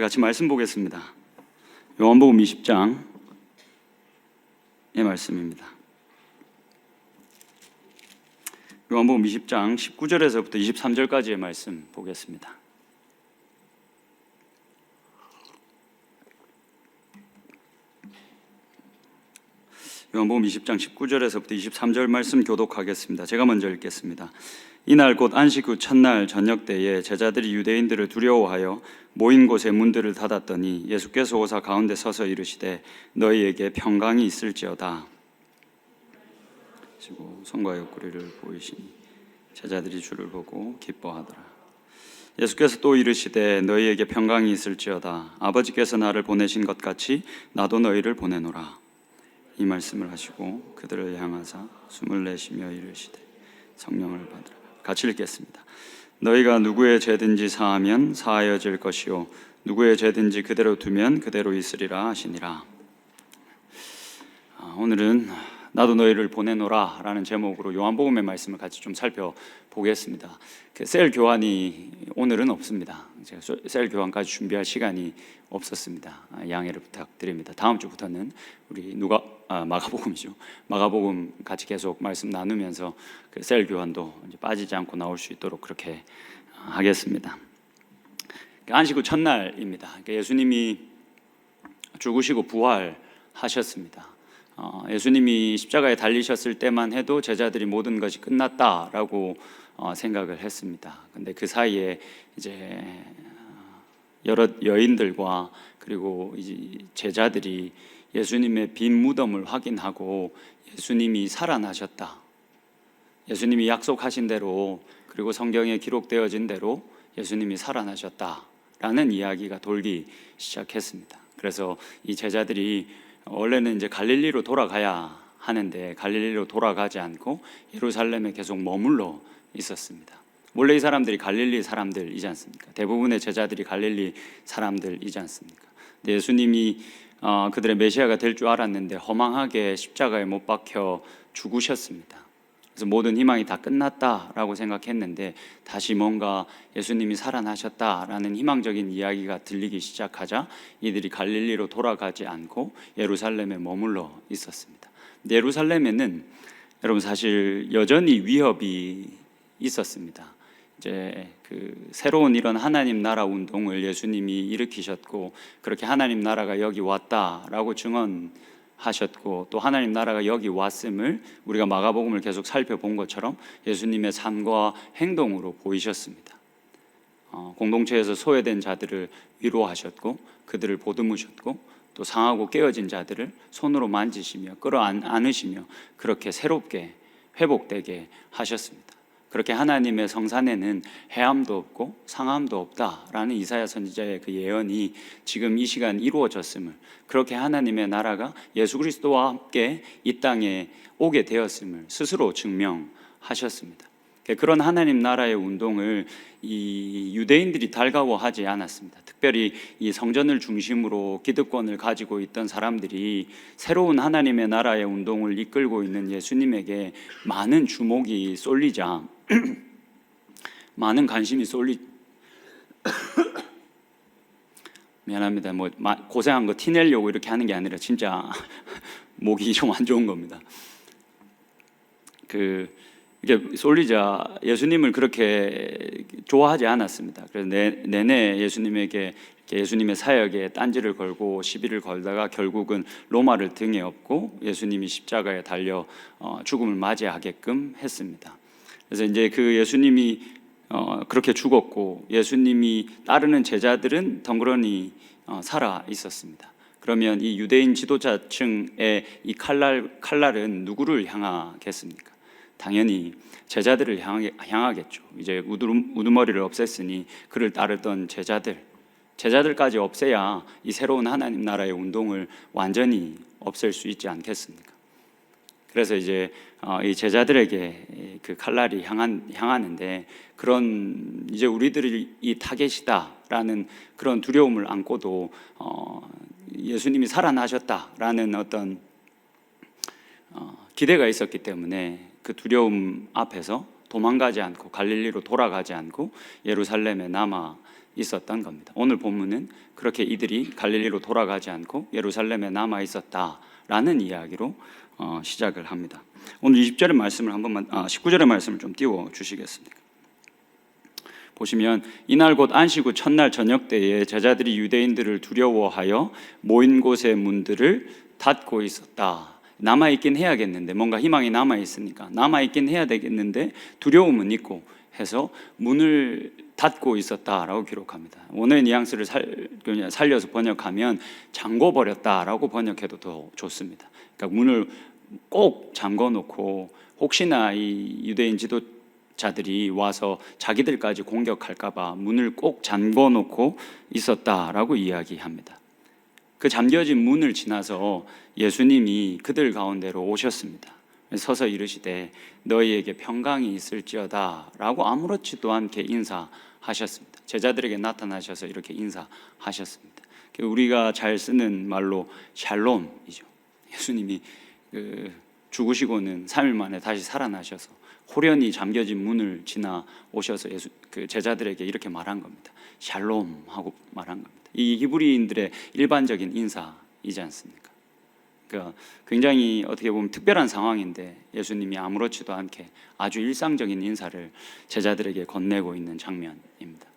우리 같이 말씀 보겠습니다. 요한복음 20장의 말씀입니다. 요한복음 20장 19절에서부터 23절까지의 말씀 보겠습니다. 요한복음 20장 19절에서부터 23절 말씀 교독하겠습니다. 제가 먼저 읽겠습니다. 이날 곧 안식 후 첫날 저녁 때에 제자들이 유대인들을 두려워하여 모인 곳에 문들을 닫았더니 예수께서 오사 가운데 서서 이르시되 너희에게 평강이 있을지어다. 그리고 손과 옆구리를 보이시니 제자들이 주를 보고 기뻐하더라. 예수께서 또 이르시되 너희에게 평강이 있을지어다. 아버지께서 나를 보내신 것 같이 나도 너희를 보내노라. 이 말씀을 하시고 그들을 향하사 숨을 내쉬며 이르시되 성령을 받으라. 같이 읽겠습니다. 너희가 누구의 죄든지 사하면 사하여질 것이요 누구의 죄든지 그대로 두면 그대로 있으리라 하시니라. 오늘은 나도 너희를 보내노라 라는 제목으로 요한복음의 말씀을 같이 좀 살펴보겠습니다. 셀 교환이 오늘은 없습니다. 제가 셀 교환까지 준비할 시간이 없었습니다. 양해를 부탁드립니다. 다음 주부터는 우리 마가복음이죠. 마가복음 같이 계속 말씀 나누면서 셀 교환도 이제 빠지지 않고 나올 수 있도록 그렇게 하겠습니다. 안식 후 첫날입니다. 예수님이 죽으시고 부활하셨습니다. 예수님이 십자가에 달리셨을 때만 해도 제자들이 모든 것이 끝났다라고 생각을 했습니다. 근데 그 사이에 이제 여러 여인들과 그리고 이제 제자들이 예수님의 빈 무덤을 확인하고 예수님이 살아나셨다. 예수님이 약속하신 대로 그리고 성경에 기록되어진 대로 예수님이 살아나셨다라는 이야기가 돌기 시작했습니다. 그래서 이 제자들이 원래는 이제 갈릴리로 돌아가야 하는데 갈릴리로 돌아가지 않고 예루살렘에 계속 머물러 있었습니다. 원래 이 사람들이 갈릴리 사람들이지 않습니까? 대부분의 제자들이 갈릴리 사람들이지 않습니까? 근데 예수님이 그들의 메시아가 될 줄 알았는데 허망하게 십자가에 못 박혀 죽으셨습니다. 그래서 모든 희망이 다 끝났다라고 생각했는데 다시 뭔가 예수님이 살아나셨다라는 희망적인 이야기가 들리기 시작하자 이들이 갈릴리로 돌아가지 않고 예루살렘에 머물러 있었습니다. 예루살렘에는 여러분 사실 여전히 위협이 있었습니다. 이제 새로운 이런 하나님 나라 운동을 예수님이 일으키셨고 그렇게 하나님 나라가 여기 왔다라고 증언하셨고 또 하나님 나라가 여기 왔음을 우리가 마가복음을 계속 살펴본 것처럼 예수님의 삶과 행동으로 보이셨습니다. 공동체에서 소외된 자들을 위로하셨고 그들을 보듬으셨고 또 상하고 깨어진 자들을 손으로 만지시며 끌어안으시며 그렇게 새롭게 회복되게 하셨습니다. 그렇게 하나님의 성산에는 해함도 없고 상함도 없다라는 이사야 선지자의 그 예언이 지금 이 시간 이루어졌음을, 그렇게 하나님의 나라가 예수 그리스도와 함께 이 땅에 오게 되었음을 스스로 증명하셨습니다. 그런 하나님 나라의 운동을 이 유대인들이 달가워하지 않았습니다. 특별히 이 성전을 중심으로 기득권을 가지고 있던 사람들이 새로운 하나님의 나라의 운동을 이끌고 있는 예수님에게 많은 주목이 쏠리자 많은 관심이 미안합니다. 고생한 거 티내려고 이렇게 하는 게 아니라 진짜 목이 좀 안 좋은 겁니다. 이게 쏠리자 예수님을 그렇게 좋아하지 않았습니다. 그래서 내내 예수님에게 예수님의 사역에 딴지를 걸고 시비를 걸다가 결국은 로마를 등에 업고 예수님이 십자가에 달려 죽음을 맞이하게끔 했습니다. 그래서 이제 그 예수님이 그렇게 죽었고 예수님이 따르는 제자들은 덩그러니 살아 있었습니다. 그러면 이 유대인 지도자층의 이 칼날은 누구를 향하겠습니까? 당연히 제자들을 향하겠죠. 이제 우두머리를 없앴으니 그를 따르던 제자들까지 없애야 이 새로운 하나님 나라의 운동을 완전히 없앨 수 있지 않겠습니까? 그래서 이제 이 제자들에게 그 칼날이 향하는데 그런 이제 우리들이 이 타겟이다라는 그런 두려움을 안고도 예수님이 살아나셨다라는 어떤 기대가 있었기 때문에 그 두려움 앞에서 도망가지 않고 갈릴리로 돌아가지 않고 예루살렘에 남아 있었던 겁니다. 오늘 본문은 그렇게 이들이 갈릴리로 돌아가지 않고 예루살렘에 남아 있었다라는 이야기로 시작을 합니다. 오늘 20절의 말씀을 한 번만 19절의 말씀을 좀 띄워 주시겠습니까? 보시면 이날 곧 안식 후 첫날 저녁 때에 제자들이 유대인들을 두려워하여 모인 곳의 문들을 닫고 있었다. 남아있긴 해야겠는데, 뭔가 희망이 남아있으니까 남아있긴 해야 되겠는데 두려움은 있고 해서 문을 닫고 있었다라고 기록합니다. 원어의 뉘앙스를 살려서 번역하면 잠궈버렸다라고 번역해도 더 좋습니다. 그러니까 문을 꼭 잠궈놓고 혹시나 이 유대인 지도자들이 와서 자기들까지 공격할까봐 문을 꼭 잠궈놓고 있었다라고 이야기합니다. 그 잠겨진 문을 지나서 예수님이 그들 가운데로 오셨습니다. 서서 이르시되 너희에게 평강이 있을지어다 라고 아무렇지도 않게 인사하셨습니다. 제자들에게 나타나셔서 이렇게 인사하셨습니다. 우리가 잘 쓰는 말로 샬롬이죠. 예수님이 죽으시고는 3일 만에 다시 살아나셔서 호련히 잠겨진 문을 지나 오셔서 제자들에게 이렇게 말한 겁니다. 샬롬 하고 말한 겁니다. 이 히브리인들의 일반적인 인사이지 않습니까? 그러니까 굉장히 어떻게 보면 특별한 상황인데 예수님이 아무렇지도 않게 아주 일상적인 인사를 제자들에게 건네고 있는 장면입니다.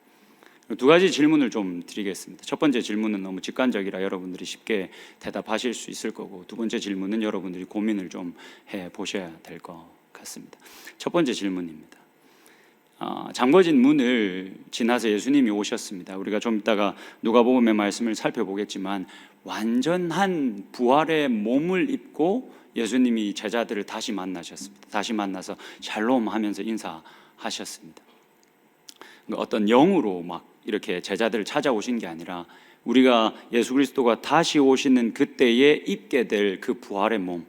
두 가지 질문을 좀 드리겠습니다. 첫 번째 질문은 너무 직관적이라 여러분들이 쉽게 대답하실 수 있을 거고, 두 번째 질문은 여러분들이 고민을 좀 해보셔야 될 것 같습니다. 첫 번째 질문입니다. 잠궈진 문을 지나서 예수님이 오셨습니다. 우리가 좀 이따가 누가복음의 말씀을 살펴보겠지만 완전한 부활의 몸을 입고 예수님이 제자들을 다시 만나셨습니다. 다시 만나서 샬롬 하면서 인사하셨습니다. 어떤 영으로 막 이렇게 제자들을 찾아오신 게 아니라 우리가 예수 그리스도가 다시 오시는 그때에 입게 될 그 부활의 몸,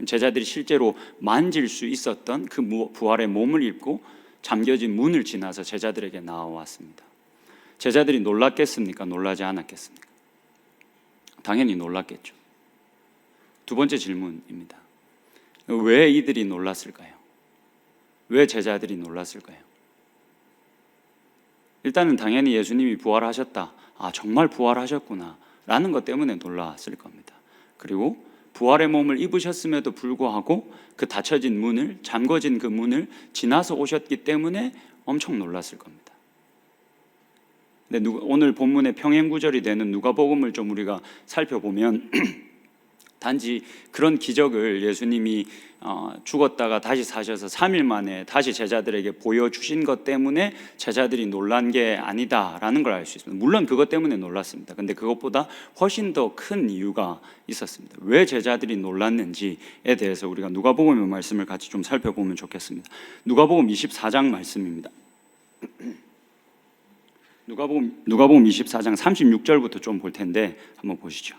제자들이 실제로 만질 수 있었던 그 부활의 몸을 입고 잠겨진 문을 지나서 제자들에게 나와왔습니다. 제자들이 놀랐겠습니까? 놀라지 않았겠습니까? 당연히 놀랐겠죠. 두 번째 질문입니다. 왜 이들이 놀랐을까요? 왜 제자들이 놀랐을까요? 일단은 당연히 예수님이 부활하셨다, 정말 부활하셨구나 라는 것 때문에 놀랐을 겁니다. 그리고 부활의 몸을 입으셨음에도 불구하고 그 닫혀진 문을, 잠궈진 그 문을 지나서 오셨기 때문에 엄청 놀랐을 겁니다. 근데 오늘 본문의 평행구절이 되는 누가복음을 좀 우리가 살펴보면 단지 그런 기적을 예수님이 죽었다가 다시 사셔서 3일 만에 다시 제자들에게 보여주신 것 때문에 제자들이 놀란 게 아니다라는 걸 알 수 있습니다. 물론 그것 때문에 놀랐습니다. 근데 그것보다 훨씬 더 큰 이유가 있었습니다. 왜 제자들이 놀랐는지에 대해서 우리가 누가복음의 말씀을 같이 좀 살펴보면 좋겠습니다. 누가복음 24장 말씀입니다. 누가복음 24장 36절부터 좀 볼 텐데 한번 보시죠.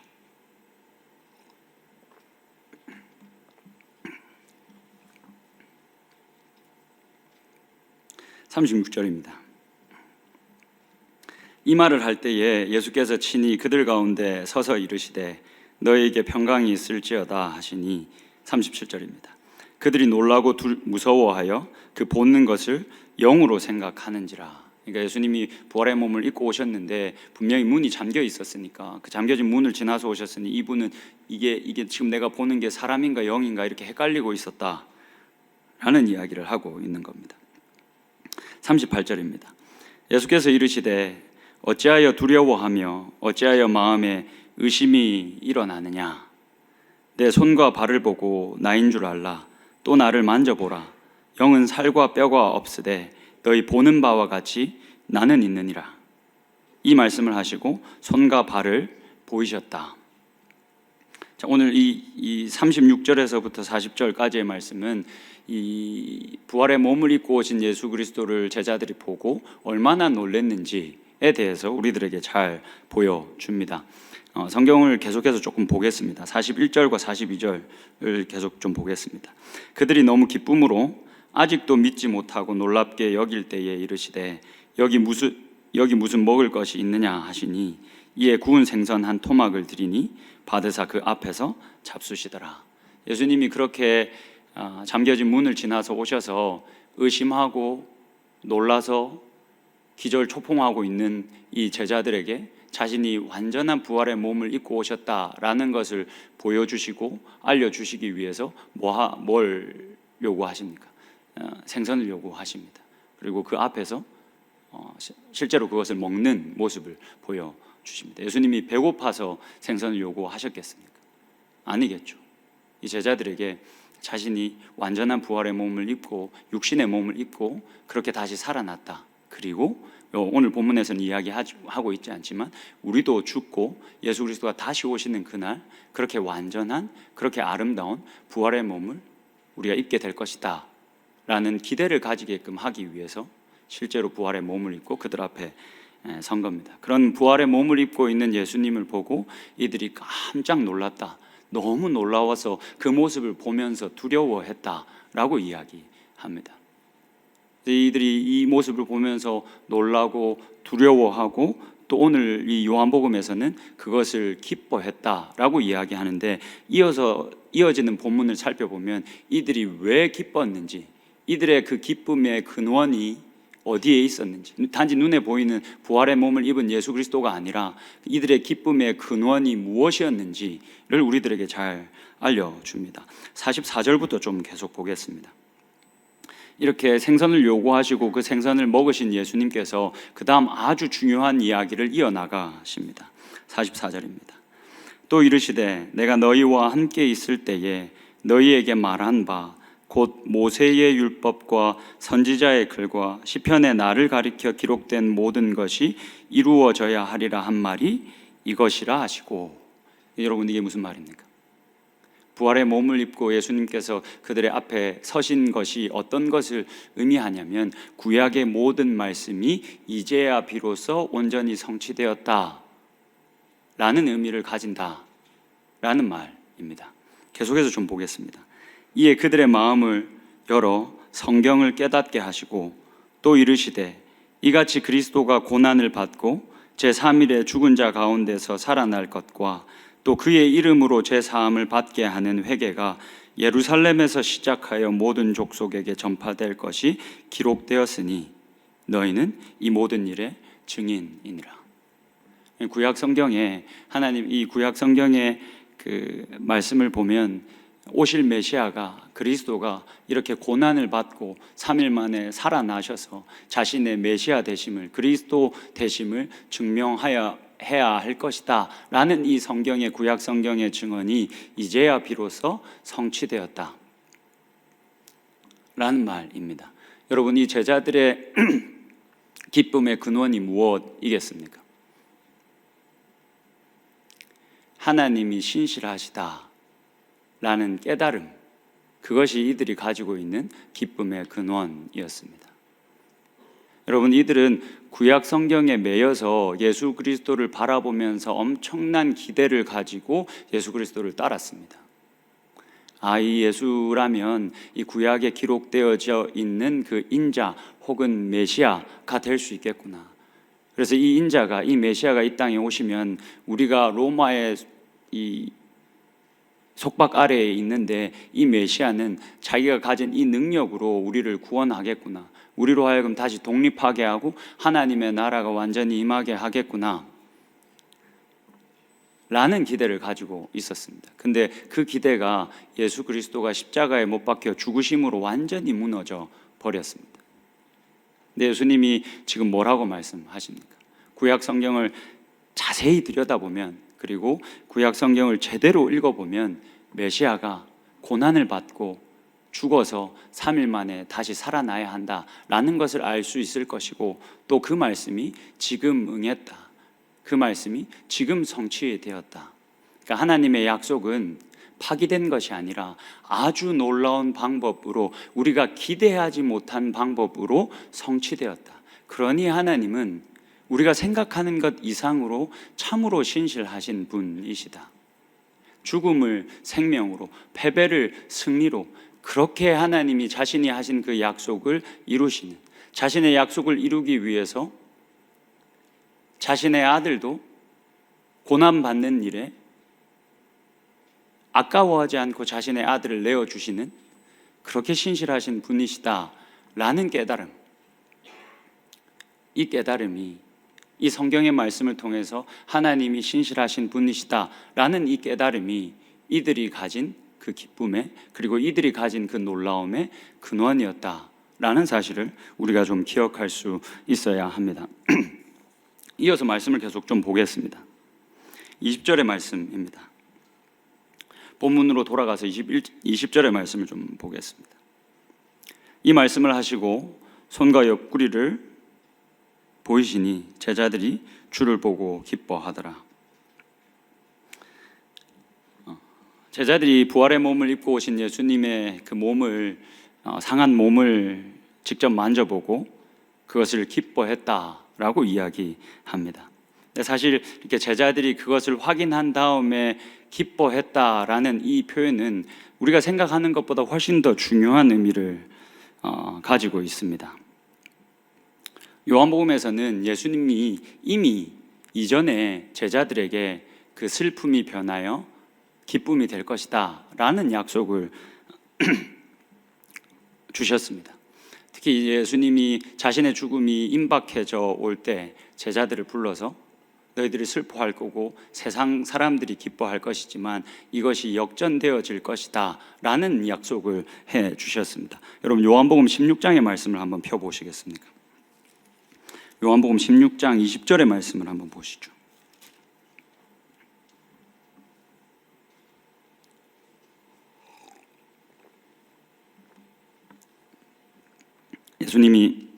36절입니다. 이 말을 할 때에 예수께서 친히 그들 가운데 서서 이르시되 너희에게 평강이 있을지어다 하시니 37절입니다. 그들이 놀라고 무서워하여 그 보는 것을 영으로 생각하는지라. 그러니까 예수님이 부활의 몸을 입고 오셨는데 분명히 문이 잠겨 있었으니까 그 잠겨진 문을 지나서 오셨으니 이분은 이게 지금 내가 보는 게 사람인가 영인가 이렇게 헷갈리고 있었다라는 이야기를 하고 있는 겁니다. 38절입니다. 예수께서 이르시되 어찌하여 두려워하며 어찌하여 마음에 의심이 일어나느냐. 내 손과 발을 보고 나인 줄 알라. 또 나를 만져보라. 영은 살과 뼈가 없으되 너희 보는 바와 같이 나는 있느니라. 이 말씀을 하시고 손과 발을 보이셨다. 자, 오늘 이 36절에서부터 40절까지의 말씀은 이 부활의 몸을 입고 오신 예수 그리스도를 제자들이 보고 얼마나 놀랐는지에 대해서 우리들에게 잘 보여줍니다. 성경을 계속해서 조금 보겠습니다. 41절과 42절을 계속 좀 보겠습니다. 그들이 너무 기쁨으로 아직도 믿지 못하고 놀랍게 여길 때에 이르시되 여기 무슨 먹을 것이 있느냐 하시니 이에 구운 생선 한 토막을 드리니 받으사 그 앞에서 잡수시더라. 예수님이 그렇게 잠겨진 문을 지나서 오셔서 의심하고 놀라서 기절초풍하고 있는 이 제자들에게 자신이 완전한 부활의 몸을 입고 오셨다라는 것을 보여주시고 알려주시기 위해서 뭘 요구하십니까? 생선을 요구하십니다. 그리고 그 앞에서 실제로 그것을 먹는 모습을 보여주십니다. 예수님이 배고파서 생선을 요구하셨겠습니까? 아니겠죠. 이 제자들에게 자신이 완전한 부활의 몸을 입고 육신의 몸을 입고 그렇게 다시 살아났다. 그리고 오늘 본문에서는 이야기하고 있지 않지만 우리도 죽고 예수 그리스도가 다시 오시는 그날 그렇게 완전한 그렇게 아름다운 부활의 몸을 우리가 입게 될 것이다 라는 기대를 가지게끔 하기 위해서 실제로 부활의 몸을 입고 그들 앞에 선 겁니다. 그런 부활의 몸을 입고 있는 예수님을 보고 이들이 깜짝 놀랐다, 너무 놀라워서 그 모습을 보면서 두려워했다라고 이야기합니다. 이들이 이 모습을 보면서 놀라고 두려워하고 또 오늘 이 요한복음에서는 그것을 기뻐했다라고 이야기하는데 이어지는 본문을 살펴보면 이들이 왜 기뻤는지, 이들의 그 기쁨의 근원이 어디에 있었는지, 단지 눈에 보이는 부활의 몸을 입은 예수 그리스도가 아니라 이들의 기쁨의 근원이 무엇이었는지를 우리들에게 잘 알려줍니다. 44절부터 좀 계속 보겠습니다. 이렇게 생선을 요구하시고 그 생선을 먹으신 예수님께서 그 다음 아주 중요한 이야기를 이어나가십니다. 44절입니다. 또 이르시되 내가 너희와 함께 있을 때에 너희에게 말한 바 곧 모세의 율법과 선지자의 글과 시편의 나를 가리켜 기록된 모든 것이 이루어져야 하리라 한 말이 이것이라 하시고. 여러분, 이게 무슨 말입니까? 부활의 몸을 입고 예수님께서 그들의 앞에 서신 것이 어떤 것을 의미하냐면 구약의 모든 말씀이 이제야 비로소 온전히 성취되었다 라는 의미를 가진다 라는 말입니다. 계속해서 좀 보겠습니다. 이에 그들의 마음을 열어 성경을 깨닫게 하시고 또 이르시되 이같이 그리스도가 고난을 받고 제3일에 죽은 자 가운데서 살아날 것과 또 그의 이름으로 제사함을 받게 하는 회개가 예루살렘에서 시작하여 모든 족속에게 전파될 것이 기록되었으니 너희는 이 모든 일의 증인이니라. 구약 성경에 이 구약 성경의 그 말씀을 보면 오실 메시아가 그리스도가 이렇게 고난을 받고 3일 만에 살아나셔서 자신의 메시아 되심을, 그리스도 되심을 증명해야 할 것이다 라는 이 성경의 구약 성경의 증언이 이제야 비로소 성취되었다 라는 말입니다. 여러분, 이 제자들의 기쁨의 근원이 무엇이겠습니까? 하나님이 신실하시다 라는 깨달음, 그것이 이들이 가지고 있는 기쁨의 근원이었습니다. 여러분, 이들은 구약 성경에 매여서 예수 그리스도를 바라보면서 엄청난 기대를 가지고 예수 그리스도를 따랐습니다. 이 예수라면 이 구약에 기록되어져 있는 그 인자 혹은 메시아가 될 수 있겠구나. 그래서 이 인자가, 이 메시아가 이 땅에 오시면 우리가 로마의 이 속박 아래에 있는데 이 메시아는 자기가 가진 이 능력으로 우리를 구원하겠구나, 우리로 하여금 다시 독립하게 하고 하나님의 나라가 완전히 임하게 하겠구나 라는 기대를 가지고 있었습니다. 근데 그 기대가 예수 그리스도가 십자가에 못 박혀 죽으심으로 완전히 무너져 버렸습니다. 근데 예수님이 지금 뭐라고 말씀하십니까? 구약 성경을 자세히 들여다보면, 그리고 구약 성경을 제대로 읽어보면 메시아가 고난을 받고 죽어서 3일 만에 다시 살아나야 한다라는 것을 알 수 있을 것이고, 또 그 말씀이 지금 응했다, 그 말씀이 지금 성취되었다. 그러니까 하나님의 약속은 파기된 것이 아니라 아주 놀라운 방법으로, 우리가 기대하지 못한 방법으로 성취되었다. 그러니 하나님은 우리가 생각하는 것 이상으로 참으로 신실하신 분이시다. 죽음을 생명으로, 패배를 승리로, 그렇게 하나님이 자신이 하신 그 약속을 이루시는, 자신의 약속을 이루기 위해서 자신의 아들도 고난받는 일에 아까워하지 않고 자신의 아들을 내어주시는, 그렇게 신실하신 분이시다라는 깨달음, 이 깨달음이, 이 성경의 말씀을 통해서 하나님이 신실하신 분이시다라는 이 깨달음이 이들이 가진 그 기쁨에, 그리고 이들이 가진 그 놀라움의 근원이었다라는 사실을 우리가 좀 기억할 수 있어야 합니다. 이어서 말씀을 계속 좀 보겠습니다. 20절의 말씀입니다. 본문으로 돌아가서 20절의 말씀을 좀 보겠습니다. 이 말씀을 하시고 손과 옆구리를 보이시니 제자들이 주를 보고 기뻐하더라. 제자들이 부활의 몸을 입고 오신 예수님의 그 몸을, 상한 몸을 직접 만져보고 그것을 기뻐했다라고 이야기합니다. 근데 사실 이렇게 제자들이 그것을 확인한 다음에 기뻐했다라는 이 표현은 우리가 생각하는 것보다 훨씬 더 중요한 의미를 가지고 있습니다. 요한복음에서는 예수님이 이미 이전에 제자들에게 그 슬픔이 변하여 기쁨이 될 것이다 라는 약속을 주셨습니다. 특히 예수님이 자신의 죽음이 임박해져 올 때 제자들을 불러서 너희들이 슬퍼할 거고 세상 사람들이 기뻐할 것이지만 이것이 역전되어질 것이다 라는 약속을 해 주셨습니다. 여러분, 요한복음 16장의 말씀을 한번 펴보시겠습니까? 요한복음 16장 20절의 말씀을 한번 보시죠. 예수님이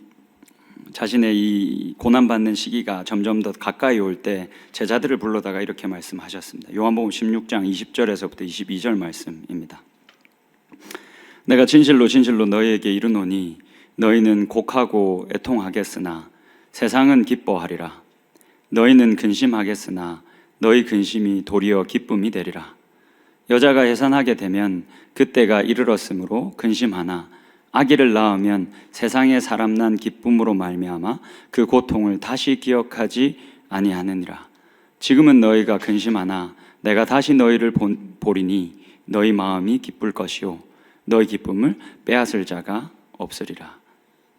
자신의 이 고난받는 시기가 점점 더 가까이 올 때 제자들을 불러다가 이렇게 말씀하셨습니다. 요한복음 16장 20절에서부터 22절 말씀입니다. 내가 진실로 진실로 너희에게 이르노니 너희는 곡하고 애통하겠으나 세상은 기뻐하리라. 너희는 근심하겠으나 너희 근심이 도리어 기쁨이 되리라. 여자가 해산하게 되면 그때가 이르렀으므로 근심하나 아기를 낳으면 세상에 사람 난 기쁨으로 말미암아 그 고통을 다시 기억하지 아니하느니라. 지금은 너희가 근심하나 내가 다시 너희를 보리니 너희 마음이 기쁠 것이요 너희 기쁨을 빼앗을 자가 없으리라.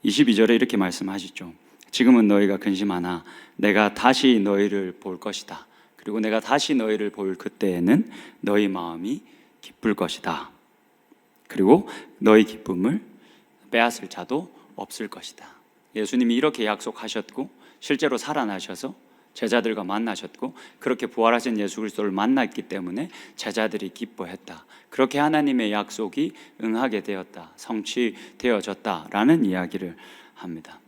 22절에 이렇게 말씀하시죠. 지금은 너희가 근심하나 내가 다시 너희를 볼 것이다. 그리고 내가 다시 너희를 볼 그때에는 너희 마음이 기쁠 것이다. 그리고 너희 기쁨을 빼앗을 자도 없을 것이다. 예수님이 이렇게 약속하셨고 실제로 살아나셔서 제자들과 만나셨고 그렇게 부활하신 예수 그리스도를 만났기 때문에 제자들이 기뻐했다. 그렇게 하나님의 약속이 응하게 되었다. 성취되어졌다라는 이야기를 합니다.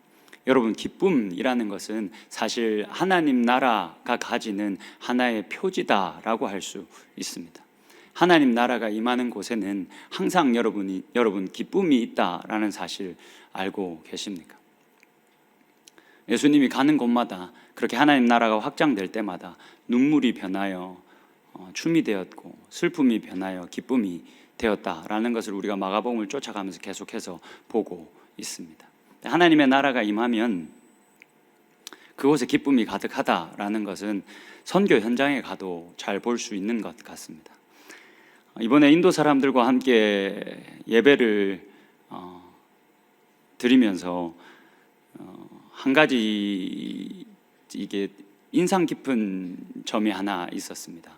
여러분, 기쁨이라는 것은 사실 하나님 나라가 가지는 하나의 표지다라고 할 수 있습니다. 하나님 나라가 임하는 곳에는 항상 여러분 기쁨이 있다라는 사실 알고 계십니까? 예수님이 가는 곳마다 그렇게 하나님 나라가 확장될 때마다 눈물이 변하여 춤이 되었고 슬픔이 변하여 기쁨이 되었다라는 것을 우리가 마가복음을 쫓아가면서 계속해서 보고 있습니다. 하나님의 나라가 임하면 그곳에 기쁨이 가득하다라는 것은 선교 현장에 가도 잘 볼 수 있는 것 같습니다. 이번에 인도 사람들과 함께 예배를 드리면서 한 가지 이게 인상 깊은 점이 하나 있었습니다.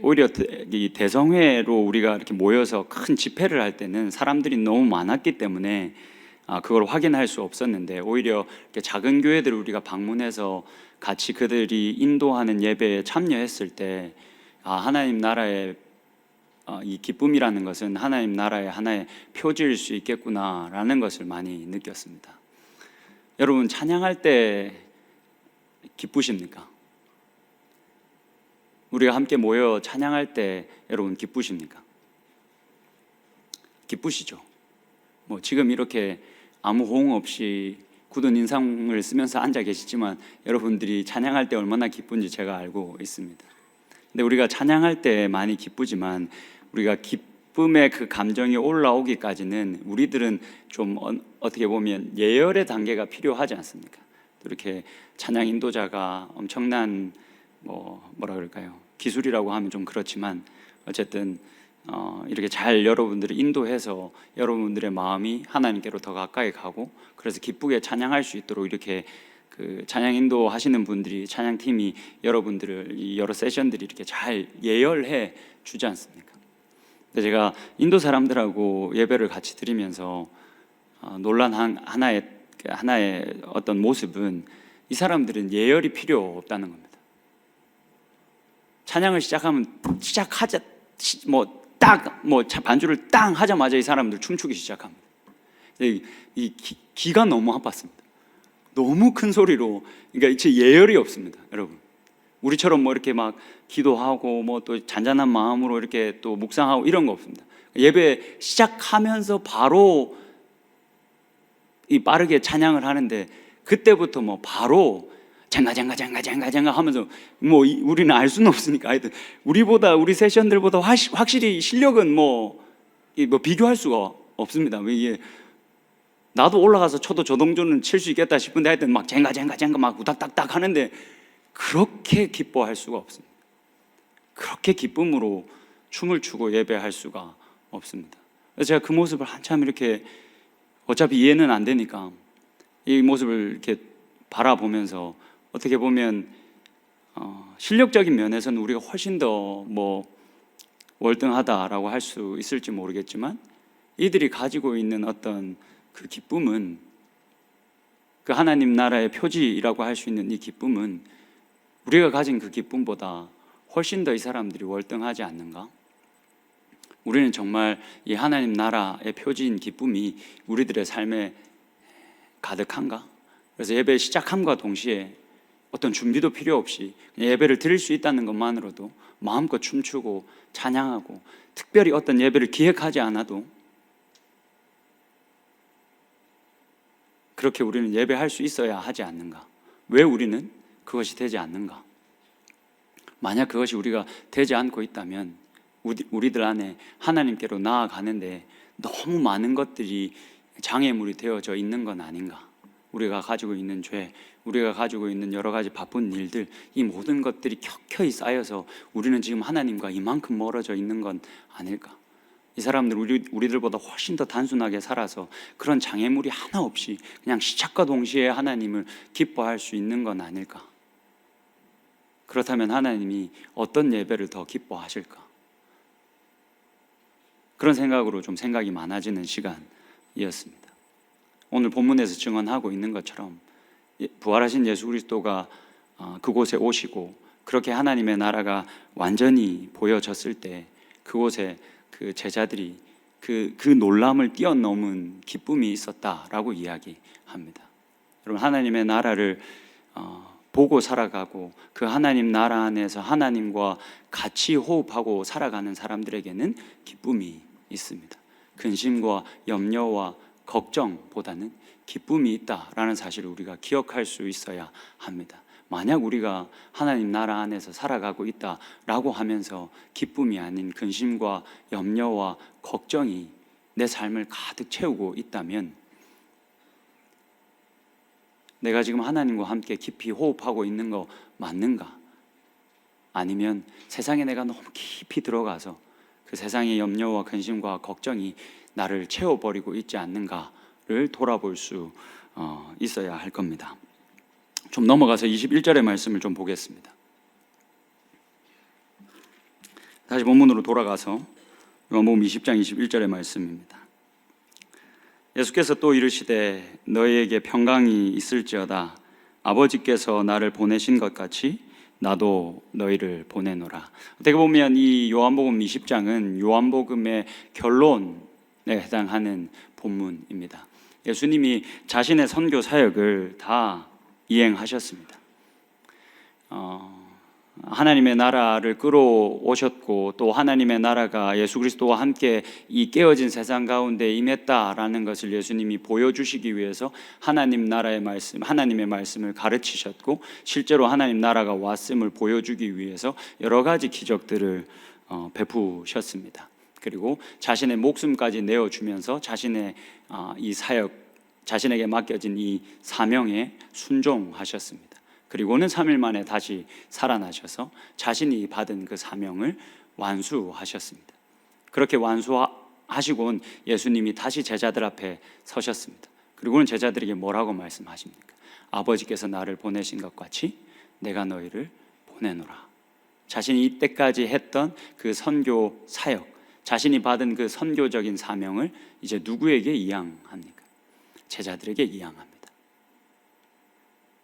오히려 이 대성회로 우리가 이렇게 모여서 큰 집회를 할 때는 사람들이 너무 많았기 때문에 그걸 확인할 수 없었는데 오히려 이렇게 작은 교회들을 우리가 방문해서 같이 그들이 인도하는 예배에 참여했을 때 하나님 나라의 이 기쁨이라는 것은 하나님 나라의 하나의 표지일 수 있겠구나라는 것을 많이 느꼈습니다. 여러분, 찬양할 때 기쁘십니까? 우리가 함께 모여 찬양할 때 여러분 기쁘십니까? 기쁘시죠? 지금 이렇게 아무 호응 없이 굳은 인상을 쓰면서 앉아 계시지만 여러분들이 찬양할 때 얼마나 기쁜지 제가 알고 있습니다. 근데 우리가 찬양할 때 많이 기쁘지만 우리가 기쁨의 그 감정이 올라오기까지는 우리들은 좀 어떻게 보면 예열의 단계가 필요하지 않습니까? 이렇게 찬양 인도자가 엄청난 뭐라 그럴까요? 기술이라고 하면 좀 그렇지만 어쨌든 이렇게 잘 여러분들을 인도해서 여러분들의 마음이 하나님께로 더 가까이 가고, 그래서 기쁘게 찬양할 수 있도록 이렇게 그 찬양 인도하시는 분들이, 찬양팀이 여러분들을 이 여러 세션들이 이렇게 잘 예열해 주지 않습니까? 근데 제가 인도 사람들하고 예배를 같이 드리면서 놀란 하나의 어떤 모습은, 이 사람들은 예열이 필요 없다는 겁니다. 찬양을 시작하면 시작하자 반주를 땅 하자마자 이 사람들 춤추기 시작합니다. 기가 너무 아팠습니다. 너무 큰 소리로, 그러니까 제 예열이 없습니다, 여러분. 우리처럼 뭐 이렇게 막 기도하고 뭐 또 잔잔한 마음으로 이렇게 또 묵상하고 이런 거 없습니다. 예배 시작하면서 바로 이 빠르게 찬양을 하는데, 그때부터 뭐 바로 쟁가 하면서 뭐 우리는 알 수는 없으니까, 하여튼 우리 세션들보다 확실히 실력은 뭐 비교할 수가 없습니다. 이게 나도 올라가서 쳐도 저동조는 칠 수 있겠다 싶은데, 하여튼 막 쟁가 막 우닥닥닥 하는데 그렇게 기뻐할 수가 없습니다. 그렇게 기쁨으로 춤을 추고 예배할 수가 없습니다. 그래서 제가 그 모습을 한참 이렇게, 어차피 이해는 안 되니까 이 모습을 이렇게 바라보면서, 어떻게 보면 실력적인 면에서는 우리가 훨씬 더 뭐 월등하다라고 할 수 있을지 모르겠지만, 이들이 가지고 있는 어떤 그 기쁨은, 그 하나님 나라의 표지라고 할 수 있는 이 기쁨은 우리가 가진 그 기쁨보다 훨씬 더 이 사람들이 월등하지 않는가? 우리는 정말 이 하나님 나라의 표지인 기쁨이 우리들의 삶에 가득한가? 그래서 예배 시작함과 동시에 어떤 준비도 필요 없이 그냥 예배를 드릴 수 있다는 것만으로도 마음껏 춤추고 찬양하고, 특별히 어떤 예배를 기획하지 않아도 그렇게 우리는 예배할 수 있어야 하지 않는가? 왜 우리는 그것이 되지 않는가? 만약 그것이 우리가 되지 않고 있다면 우리들 안에 하나님께로 나아가는데 너무 많은 것들이 장애물이 되어져 있는 건 아닌가? 우리가 가지고 있는 죄, 우리가 가지고 있는 여러 가지 바쁜 일들, 이 모든 것들이 켜켜이 쌓여서 우리는 지금 하나님과 이만큼 멀어져 있는 건 아닐까? 이 사람들 우리들보다 훨씬 더 단순하게 살아서 그런 장애물이 하나 없이 그냥 시작과 동시에 하나님을 기뻐할 수 있는 건 아닐까? 그렇다면 하나님이 어떤 예배를 더 기뻐하실까? 그런 생각으로 좀 생각이 많아지는 시간이었습니다. 오늘 본문에서 증언하고 있는 것처럼 부활하신 예수 그리스도가 그곳에 오시고 그렇게 하나님의 나라가 완전히 보여졌을 때, 그곳에 그 제자들이 그 놀람을 뛰어넘은 기쁨이 있었다라고 이야기합니다. 여러분, 하나님의 나라를 보고 살아가고 그 하나님 나라 안에서 하나님과 같이 호흡하고 살아가는 사람들에게는 기쁨이 있습니다. 근심과 염려와 걱정보다는 기쁨이 있다라는 사실을 우리가 기억할 수 있어야 합니다. 만약 우리가 하나님 나라 안에서 살아가고 있다라고 하면서 기쁨이 아닌 근심과 염려와 걱정이 내 삶을 가득 채우고 있다면, 내가 지금 하나님과 함께 깊이 호흡하고 있는 거 맞는가? 아니면 세상에 내가 너무 깊이 들어가서 그 세상의 염려와 근심과 걱정이 나를 채워버리고 있지 않는가를 돌아볼 수 있어야 할 겁니다. 좀 넘어가서 21절의 말씀을 좀 보겠습니다. 다시 본문으로 돌아가서 요한복음 20장 21절의 말씀입니다. 예수께서 또 이르시되 너희에게 평강이 있을지어다. 아버지께서 나를 보내신 것 같이 나도 너희를 보내노라. 어떻게 보면 이 요한복음 20장은 요한복음의 결론에 해당하는 본문입니다. 예수님이 자신의 선교 사역을 다 이행하셨습니다. 하나님의 나라를 끌어오셨고, 또 하나님의 나라가 예수 그리스도와 함께 이 깨어진 세상 가운데 임했다라는 것을 예수님이 보여주시기 위해서 하나님 나라의 말씀, 하나님의 말씀을 가르치셨고, 실제로 하나님 나라가 왔음을 보여주기 위해서 여러 가지 기적들을 베푸셨습니다. 그리고 자신의 목숨까지 내어주면서 자신의 이 사역, 자신에게 맡겨진 이 사명에 순종하셨습니다. 그리고는 3일 만에 다시 살아나셔서 자신이 받은 그 사명을 완수하셨습니다. 그렇게 완수하시곤 예수님이 다시 제자들 앞에 서셨습니다. 그리고는 제자들에게 뭐라고 말씀하십니까? 아버지께서 나를 보내신 것 같이 내가 너희를 보내노라. 자신이 이때까지 했던 그 선교 사역, 자신이 받은 그 선교적인 사명을 이제 누구에게 이양합니까? 제자들에게 이양합니다.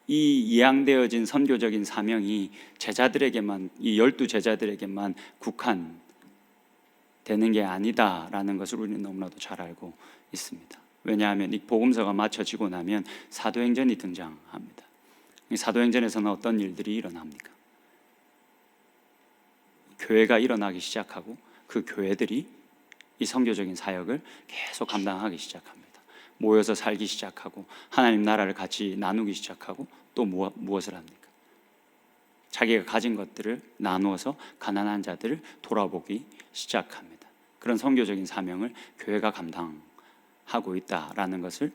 이 이양되어진 선교적인 사명이 제자들에게만, 이 12제자들에게만 국한되는 게 아니다라는 것을 우리는 너무나도 잘 알고 있습니다. 왜냐하면 이 복음서가 마쳐지고 나면 사도행전이 등장합니다. 이 사도행전에서는 어떤 일들이 일어납니까? 교회가 일어나기 시작하고 그 교회들이 이 선교적인 사역을 계속 감당하기 시작합니다. 모여서 살기 시작하고 하나님 나라를 같이 나누기 시작하고 또 무엇을 합니까? 자기가 가진 것들을 나누어서 가난한 자들을 돌아보기 시작합니다. 그런 선교적인 사명을 교회가 감당하고 있다라는 것을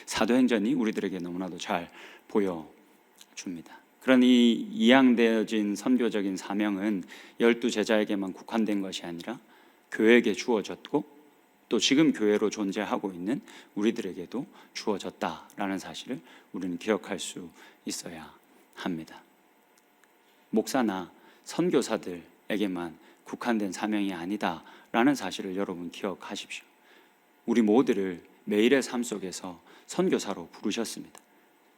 사도행전이 우리들에게 너무나도 잘 보여줍니다. 그런 이 이양되어진 선교적인 사명은 12제자에게만 국한된 것이 아니라 교회에게 주어졌고 또 지금 교회로 존재하고 있는 우리들에게도 주어졌다라는 사실을 우리는 기억할 수 있어야 합니다. 목사나 선교사들에게만 국한된 사명이 아니다라는 사실을 여러분 기억하십시오. 우리 모두를 매일의 삶 속에서 선교사로 부르셨습니다.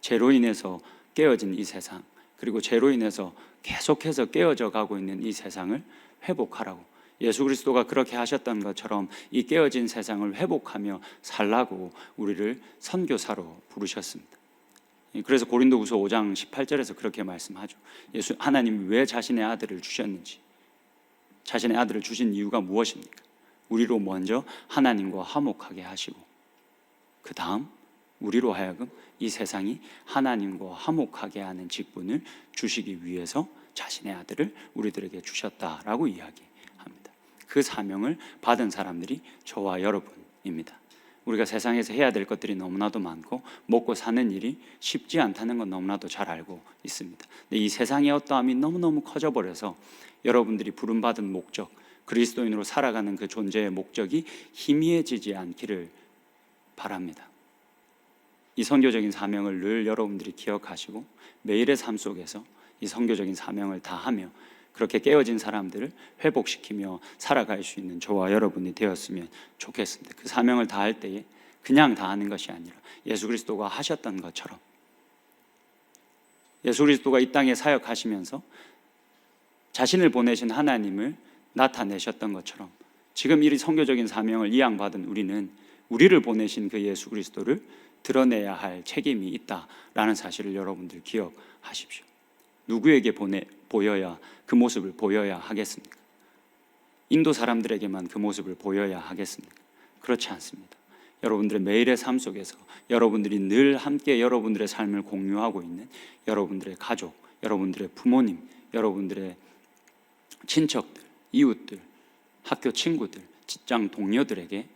죄로 인해서 깨어진 이 세상, 그리고 죄로 인해서 계속해서 깨어져 가고 있는 이 세상을 회복하라고, 예수 그리스도가 그렇게 하셨던 것처럼 이 깨어진 세상을 회복하며 살라고 우리를 선교사로 부르셨습니다. 그래서 고린도후서 5장 18절에서 그렇게 말씀하죠. 하나님이 왜 자신의 아들을 주셨는지, 자신의 아들을 주신 이유가 무엇입니까? 우리로 먼저 하나님과 화목하게 하시고 그 다음 우리로 하여금 이 세상이 하나님과 화목하게 하는 직분을 주시기 위해서 자신의 아들을 우리들에게 주셨다라고 이야기합니다. 그 사명을 받은 사람들이 저와 여러분입니다. 우리가 세상에서 해야 될 것들이 너무나도 많고 먹고 사는 일이 쉽지 않다는 건 너무나도 잘 알고 있습니다. 근데 이 세상의 어떠함이 너무너무 커져버려서 여러분들이 부름받은 목적, 그리스도인으로 살아가는 그 존재의 목적이 희미해지지 않기를 바랍니다. 이 선교적인 사명을 늘 여러분들이 기억하시고 매일의 삶 속에서 이 선교적인 사명을 다하며 그렇게 깨어진 사람들을 회복시키며 살아갈 수 있는 저와 여러분이 되었으면 좋겠습니다. 그 사명을 다할 때에 그냥 다하는 것이 아니라 예수 그리스도가 하셨던 것처럼, 예수 그리스도가 이 땅에 사역하시면서 자신을 보내신 하나님을 나타내셨던 것처럼 지금 이 선교적인 사명을 이양받은 우리는 우리를 보내신 그 예수 그리스도를 드러내야 할 책임이 있다라는 사실을 여러분들 기억하십시오. 누구에게 보여야 그 모습을 보여야 하겠습니까? 인도 사람들에게만 그 모습을 보여야 하겠습니까? 그렇지 않습니다. 여러분들의 매일의 삶 속에서 여러분들이 늘 함께 여러분들의 삶을 공유하고 있는 여러분들의 가족, 여러분들의 부모님, 여러분들의 친척들, 이웃들, 학교 친구들, 직장 동료들에게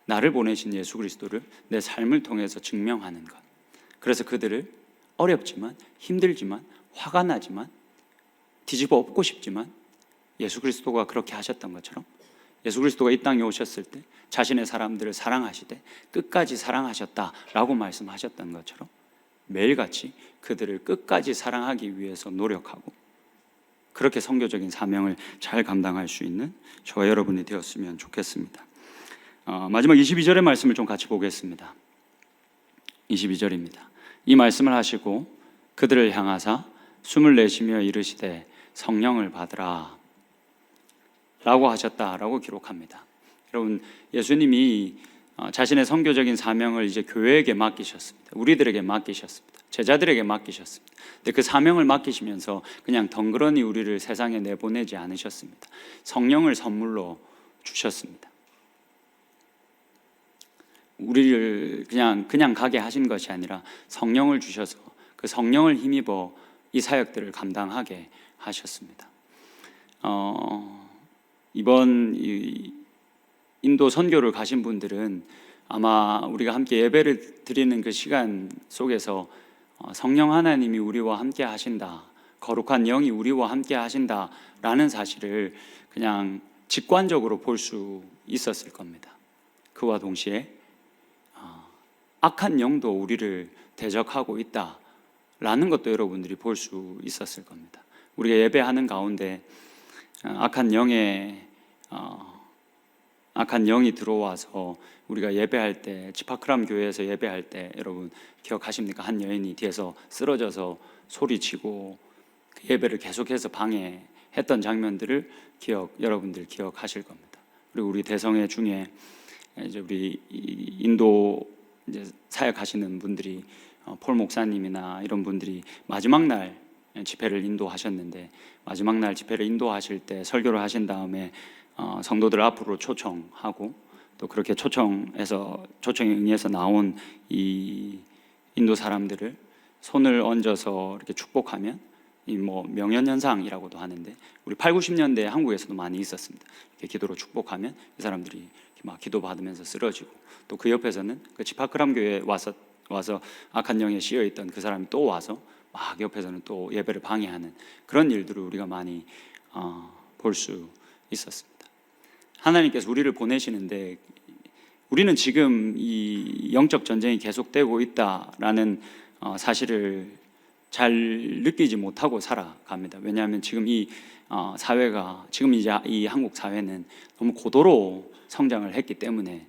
나를 보내신 예수 그리스도를 내 삶을 통해서 증명하는 것. 그래서 그들을 어렵지만 힘들지만 화가 나지만 뒤집어 엎고 싶지만 예수 그리스도가 그렇게 하셨던 것처럼 예수 그리스도가 이 땅에 오셨을 때 자신의 사람들을 사랑하시되 끝까지 사랑하셨다라고 말씀하셨던 것처럼 매일같이 그들을 끝까지 사랑하기 위해서 노력하고 그렇게 선교적인 사명을 잘 감당할 수 있는 저와 여러분이 되었으면 좋겠습니다. 마지막 22절의 말씀을 좀 같이 보겠습니다. 22절입니다. 이 말씀을 하시고 그들을 향하사 숨을 내쉬며 이르시되 성령을 받으라 라고 하셨다라고 기록합니다. 여러분, 예수님이 자신의 선교적인 사명을 이제 교회에게 맡기셨습니다. 우리들에게 맡기셨습니다. 제자들에게 맡기셨습니다. 근데 그 사명을 맡기시면서 그냥 덩그러니 우리를 세상에 내보내지 않으셨습니다. 성령을 선물로 주셨습니다. 우리를 그냥 가게 하신 것이 아니라 성령을 주셔서 그 성령을 힘입어 이 사역들을 감당하게 하셨습니다. 이번 인도 선교를 가신 분들은 아마 우리가 함께 예배를 드리는 그 시간 속에서 성령 하나님이 우리와 함께 하신다, 거룩한 영이 우리와 함께 하신다라는 사실을 그냥 직관적으로 볼 수 있었을 겁니다. 그와 동시에 악한 영도 우리를 대적하고 있다라는 것도 여러분들이 볼 수 있었을 겁니다. 우리가 예배하는 가운데 악한 영이 들어와서 우리가 예배할 때, 지파크람 교회에서 예배할 때 여러분 기억하십니까? 한 여인이 뒤에서 쓰러져서 소리치고 그 예배를 계속해서 방해했던 장면들을 여러분들 기억하실 겁니다. 그리고 우리 대성회 중에 이제 우리 인도 이제 사역하시는 분들이 폴 목사님이나 이런 분들이 마지막 날 집회를 인도하셨는데, 마지막 날 집회를 인도하실 때 설교를 하신 다음에 성도들 앞으로 초청하고, 또 그렇게 초청에 응해서 나온 이 인도 사람들을 손을 얹어서 이렇게 축복하면 이 명현현상이라고도 하는데, 우리 8, 90년대 한국에서도 많이 있었습니다. 이렇게 기도로 축복하면 이 사람들이 막 기도 받으면서 쓰러지고, 또 그 옆에서는 그 지파크람 교회에 와서 악한 영에 씌여 있던 그 사람이 또 와서 막 옆에서는 또 예배를 방해하는 그런 일들을 우리가 많이 볼 수 있었습니다. 하나님께서 우리를 보내시는데, 우리는 지금 이 영적 전쟁이 계속되고 있다라는 사실을 잘 느끼지 못하고 살아갑니다. 왜냐하면 지금 이 사회가, 지금 이제 이 한국 사회는 너무 고도로 성장을 했기 때문에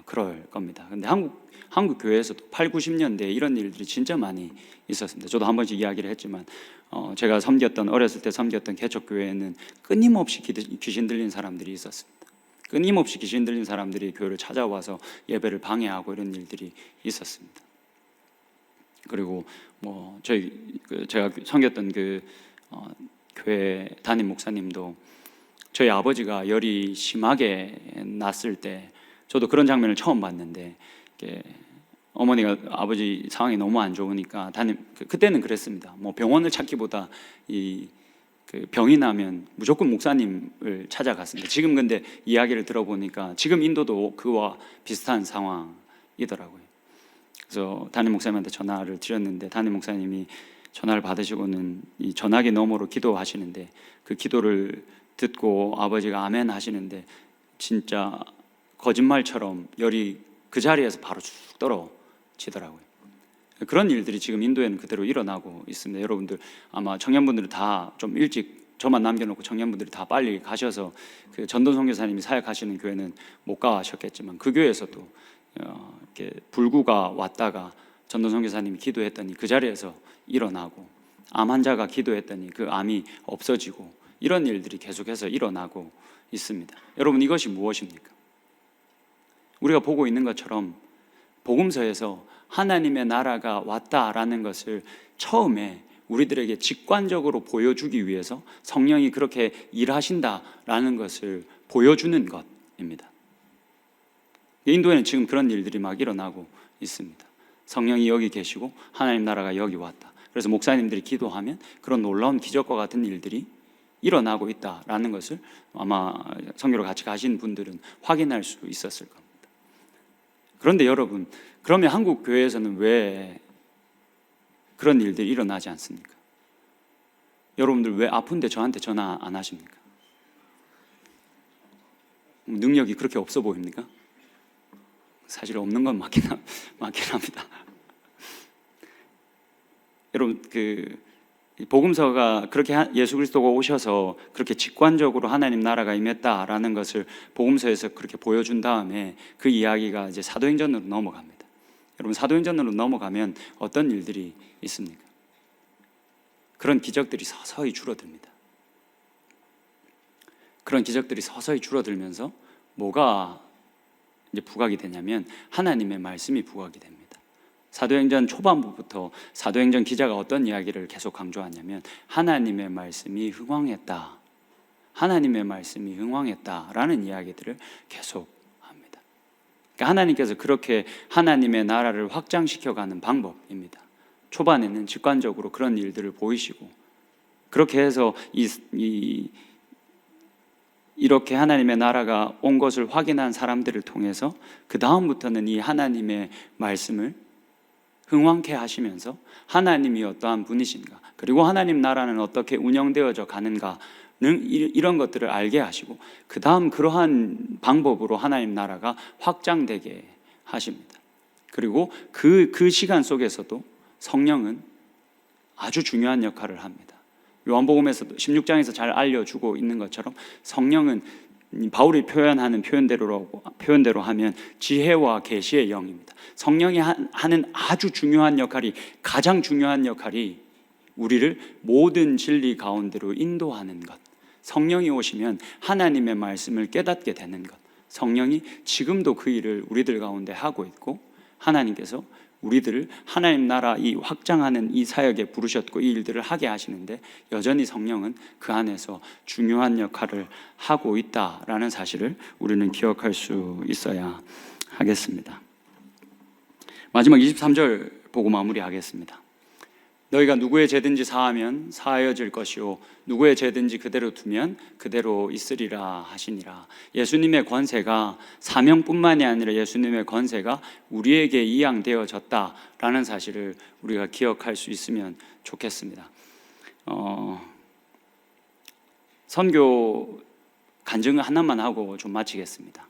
그럴 겁니다. 근데 한국 교회에서도 8, 90년대에 이런 일들이 진짜 많이 있었습니다. 저도 한 번씩 이야기를 했지만 제가 어렸을 때 섬겼던 개척교회에는 끊임없이 귀신 들린 사람들이 있었습니다. 끊임없이 귀신 들린 사람들이 교회를 찾아와서 예배를 방해하고 이런 일들이 있었습니다. 그리고 제가 섬겼던 그 교회 담임 목사님도 저희 아버지가 열이 심하게 났을 때, 저도 그런 장면을 처음 봤는데, 어머니가 아버지 상황이 너무 안 좋으니까 그때는 그랬습니다. 병원을 찾기보다 그 병이 나면 무조건 목사님을 찾아갔습니다. 지금 근데 이야기를 들어보니까 지금 인도도 그와 비슷한 상황이더라고요. 그래서 담임 목사님한테 전화를 드렸는데, 담임 목사님이 전화를 받으시고는 이 전화기 너머로 기도하시는데, 그 기도를 듣고 아버지가 아멘 하시는데 진짜 거짓말처럼 열이 그 자리에서 바로 쭉 떨어지더라고요. 그런 일들이 지금 인도에는 그대로 일어나고 있습니다. 여러분들 아마 청년분들은 다 좀 일찍, 저만 남겨놓고 청년분들이 다 빨리 가셔서 그 전도 선교사님이 사역하시는 교회는 못 가셨겠지만, 그 교회에서도 이렇게 불구가 왔다가 전도 선교사님이 기도했더니 그 자리에서 일어나고, 암 환자가 기도했더니 그 암이 없어지고, 이런 일들이 계속해서 일어나고 있습니다. 여러분, 이것이 무엇입니까? 우리가 보고 있는 것처럼 복음서에서 하나님의 나라가 왔다라는 것을 처음에 우리들에게 직관적으로 보여주기 위해서 성령이 그렇게 일하신다라는 것을 보여주는 것입니다. 인도에는 지금 그런 일들이 막 일어나고 있습니다. 성령이 여기 계시고 하나님 나라가 여기 왔다. 그래서 목사님들이 기도하면 그런 놀라운 기적과 같은 일들이 일어나고 있다라는 것을 아마 선교를 같이 가신 분들은 확인할 수 있었을 겁니다. 그런데 여러분, 그러면 한국 교회에서는 왜 그런 일들이 일어나지 않습니까? 여러분들 왜 아픈데 저한테 전화 안 하십니까? 능력이 그렇게 없어 보입니까? 사실 없는 건 맞긴 합니다. 여러분, 복음서가 그렇게 예수 그리스도가 오셔서 그렇게 직관적으로 하나님 나라가 임했다라는 것을 복음서에서 그렇게 보여준 다음에 그 이야기가 이제 사도행전으로 넘어갑니다. 여러분, 사도행전으로 넘어가면 어떤 일들이 있습니까? 그런 기적들이 서서히 줄어듭니다. 그런 기적들이 서서히 줄어들면서 뭐가 이제 부각이 되냐면 하나님의 말씀이 부각이 됩니다. 사도행전 초반부부터 사도행전 기자가 어떤 이야기를 계속 강조하냐면 하나님의 말씀이 흥왕했다, 하나님의 말씀이 흥왕했다라는 이야기들을 계속 합니다. 그러니까 하나님께서 그렇게 하나님의 나라를 확장시켜가는 방법입니다. 초반에는 직관적으로 그런 일들을 보이시고, 그렇게 해서 이렇게 하나님의 나라가 온 것을 확인한 사람들을 통해서 그 다음부터는 이 하나님의 말씀을 흥왕케 하시면서 하나님이 어떠한 분이신가, 그리고 하나님 나라는 어떻게 운영되어져 가는가는 이런 것들을 알게 하시고, 그 다음 그러한 방법으로 하나님 나라가 확장되게 하십니다. 그리고 그 시간 속에서도 성령은 아주 중요한 역할을 합니다. 요한복음에서도 16장에서 잘 알려주고 있는 것처럼 성령은 바울이 표현하는 표현대로 하면 지혜와 계시의 영입니다. 성령이 하는 아주 중요한 역할이, 가장 중요한 역할이 우리를 모든 진리 가운데로 인도하는 것. 성령이 오시면 하나님의 말씀을 깨닫게 되는 것. 성령이 지금도 그 일을 우리들 가운데 하고 있고, 하나님께서 우리들을 하나님 나라 이 확장하는 이 사역에 부르셨고 이 일들을 하게 하시는데, 여전히 성령은 그 안에서 중요한 역할을 하고 있다라는 사실을 우리는 기억할 수 있어야 하겠습니다. 마지막 23절 보고 마무리하겠습니다. 너희가 누구의 죄든지 사하면 사하여질 것이요 누구의 죄든지 그대로 두면 그대로 있으리라 하시니라. 예수님의 권세가, 사명뿐만이 아니라 예수님의 권세가 우리에게 이양되어졌다라는 사실을 우리가 기억할 수 있으면 좋겠습니다. 선교 간증 하나만 하고 좀 마치겠습니다.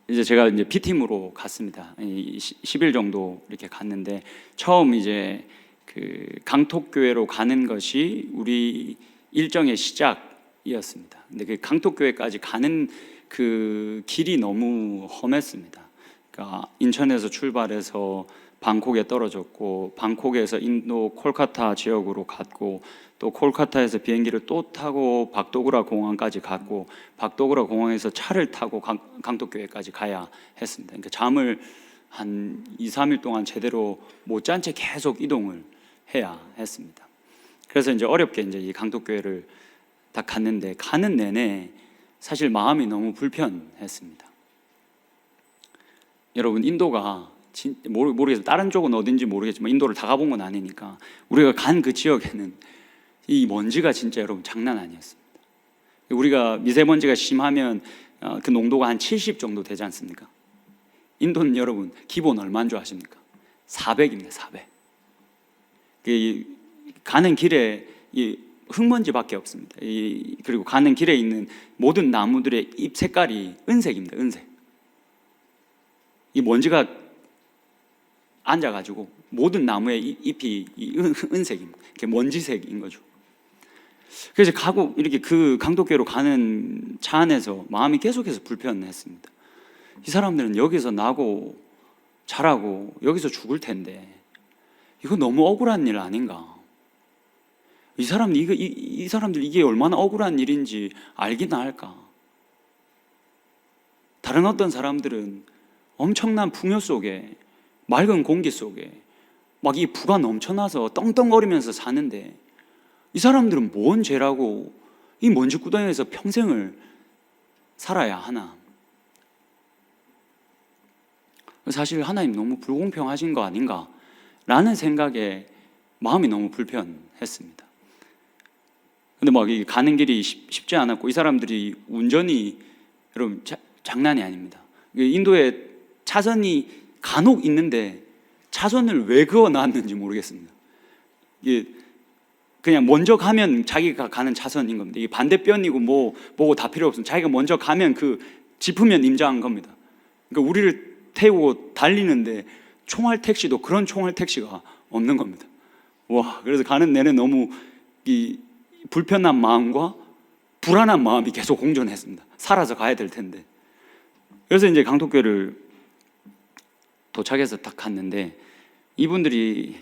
이제 제가 이제 P팀으로 갔습니다. 10일 정도 이렇게 갔는데, 처음 이제 그 강톡교회로 가는 것이 우리 일정의 시작이었습니다. 근데 그 강톡교회까지 가는 그 길이 너무 험했습니다. 그러니까 인천에서 출발해서 방콕에 떨어졌고, 방콕에서 인도 콜카타 지역으로 갔고, 또 콜카타에서 비행기를 또 타고 박도그라 공항까지 갔고, 박도그라 공항에서 차를 타고 강톡교회까지 가야 했습니다. 그러니까 잠을 한 2, 3일 동안 제대로 못 잔 채 계속 이동을 해야 했습니다. 그래서 이제 어렵게 이제 이 강톡교회를 딱 갔는데, 가는 내내 사실 마음이 너무 불편했습니다. 여러분, 인도가 모르겠어요. 다른 쪽은 어딘지 모르겠지만 인도를 다 가본 건 아니니까, 우리가 간 그 지역에는 이 먼지가 진짜 여러분 장난 아니었습니다. 우리가 미세먼지가 심하면 그 농도가 한 70 정도 되지 않습니까? 인도는 여러분 기본 얼마인 줄 아십니까? 400입니다. 400. 가는 길에 이 흙먼지밖에 없습니다. 그리고 가는 길에 있는 모든 나무들의 잎 색깔이 은색입니다. 은색. 이 먼지가 앉아가지고 모든 나무의 잎이 은색입니다. 이렇게 먼지색인 거죠. 그래서 가고 이렇게 그 강도교로 가는 차 안에서 마음이 계속해서 불편했습니다. 이 사람들은 여기서 나고 자라고 여기서 죽을 텐데 이거 너무 억울한 일 아닌가? 이 사람들 이게 얼마나 억울한 일인지 알기나 할까? 다른 어떤 사람들은 엄청난 풍요 속에, 맑은 공기 속에 막 이 부가 넘쳐나서 떵떵거리면서 사는데, 이 사람들은 뭔 죄라고 이 먼지구덩이에서 평생을 살아야 하나? 사실 하나님 너무 불공평하신 거 아닌가? 라는 생각에 마음이 너무 불편했습니다. 근데 막 가는 길이 쉽지 않았고, 이 사람들이 운전이 여러분 장난이 아닙니다. 인도에 차선이 간혹 있는데 차선을 왜 그어 놨는지 모르겠습니다. 이게 그냥 먼저 가면 자기가 가는 차선인 겁니다. 이게 반대편이고 뭐고 다 필요 없습니다. 자기가 먼저 가면 짚으면 임자한 겁니다. 그러니까 우리를 태우고 달리는데 총알 택시도 그런 총알 택시가 없는 겁니다. 와, 그래서 가는 내내 너무 이 불편한 마음과 불안한 마음이 계속 공존했습니다. 살아서 가야 될 텐데. 그래서 이제 강톡교를 도착해서 딱 갔는데, 이분들이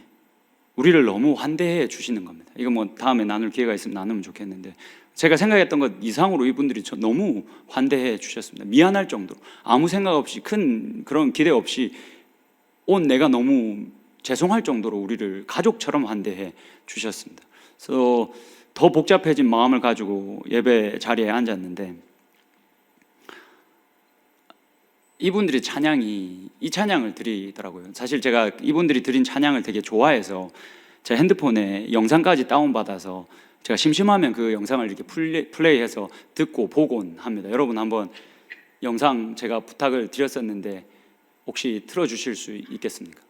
우리를 너무 환대해 주시는 겁니다. 이거 뭐 다음에 나눌 기회가 있으면 나누면 좋겠는데, 제가 생각했던 것 이상으로 이분들이 너무 환대해 주셨습니다. 미안할 정도로, 아무 생각 없이, 큰 그런 기대 없이 온 내가 너무 죄송할 정도로 우리를 가족처럼 환대해 주셨습니다. 그래서 더 복잡해진 마음을 가지고 예배 자리에 앉았는데, 이분들이 이 찬양을 드리더라고요. 사실 제가 이분들이 드린 찬양을 되게 좋아해서 제 핸드폰에 영상까지 다운받아서 제가 심심하면 그 영상을 이렇게 플레이해서 듣고 보곤 합니다. 여러분 한번 영상 제가 부탁을 드렸었는데 혹시 틀어주실 수 있겠습니까?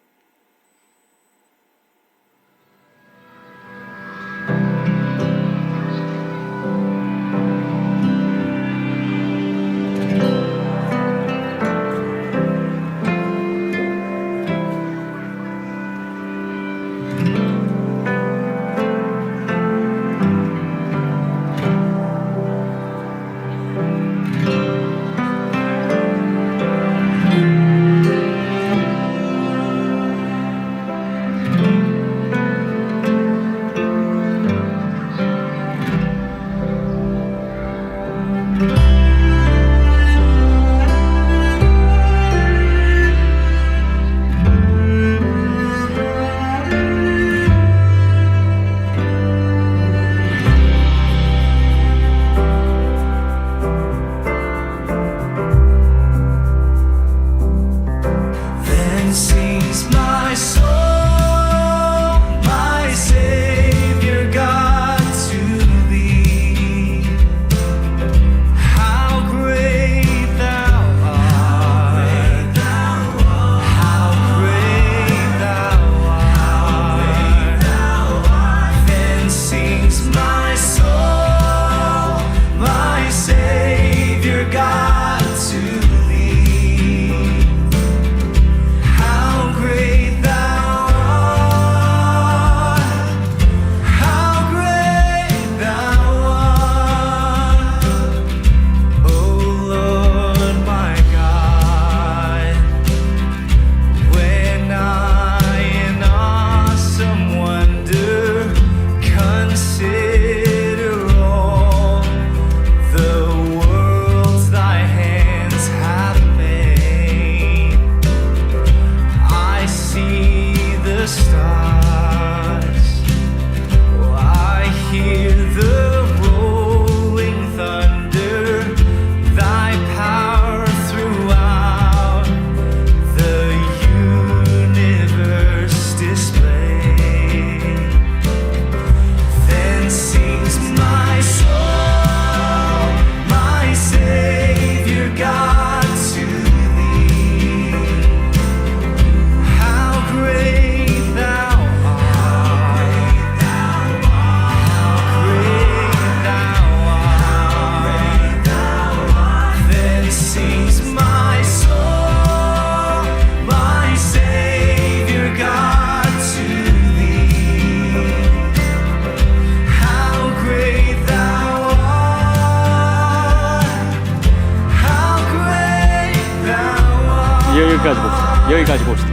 여기까지 봅시다.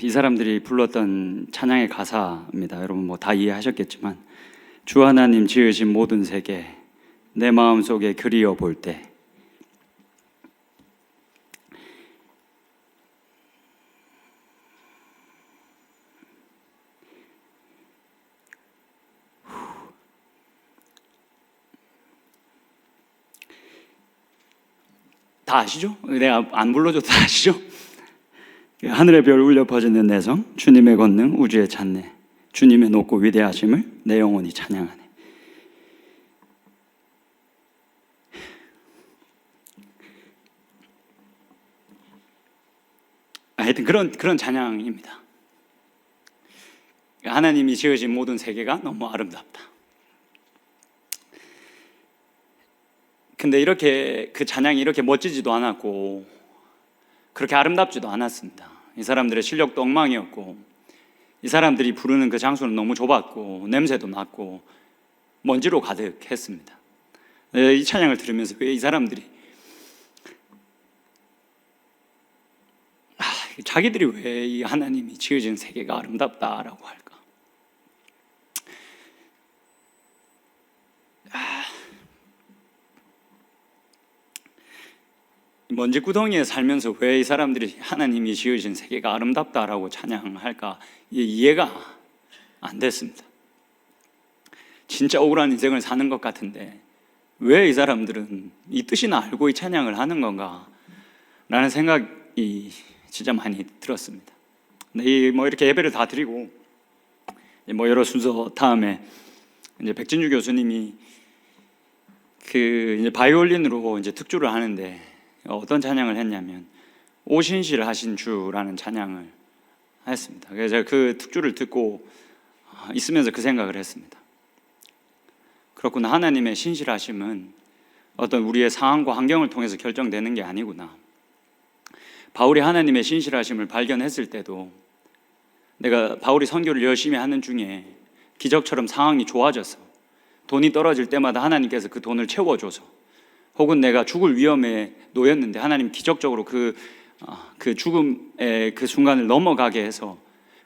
이 사람들이 불렀던 찬양의 가사입니다. 여러분 뭐 다 이해하셨겠지만, 주 하나님 지으신 모든 세계 내 마음속에 그리워 볼 때, 다 아시죠? 내가 안 불러줘도 다 아시죠? 하늘의 별 울려 퍼지는 내성, 주님의 권능 우주에 찾네. 주님의 높고 위대하심을 내 영혼이 찬양하네. 하여튼 그런 찬양입니다. 하나님이 지으신 모든 세계가 너무 아름답다. 근데 이렇게 그 찬양이 이렇게 멋지지도 않았고 그렇게 아름답지도 않았습니다. 이 사람들의 실력도 엉망이었고, 이 사람들이 부르는 그 장소는 너무 좁았고 냄새도 났고 먼지로 가득했습니다. 이 찬양을 들으면서 왜 이 사람들이 자기들이 왜 이 하나님이 지으신 세계가 아름답다라고 할까? 먼지 구덩이에 살면서 왜 이 사람들이 하나님이 지으신 세계가 아름답다라고 찬양할까? 이해가 안 됐습니다. 진짜 억울한 인생을 사는 것 같은데 왜 이 사람들은 이 뜻이나 알고 이 찬양을 하는 건가? 라는 생각이 진짜 많이 들었습니다. 근데 뭐 이렇게 예배를 다 드리고 뭐 여러 순서 다음에 이제 백진주 교수님이 이제 바이올린으로 이제 특주를 하는데 어떤 찬양을 했냐면 오신실하신 주라는 찬양을 했습니다. 그래서 제가 그 특주를 듣고 있으면서 그 생각을 했습니다. 그렇구나. 하나님의 신실하심은 어떤 우리의 상황과 환경을 통해서 결정되는 게 아니구나. 바울이 하나님의 신실하심을 발견했을 때도 내가 바울이 선교를 열심히 하는 중에 기적처럼 상황이 좋아져서 돈이 떨어질 때마다 하나님께서 그 돈을 채워줘서, 혹은 내가 죽을 위험에 놓였는데 하나님 기적적으로 그 죽음의 그 순간을 넘어가게 해서,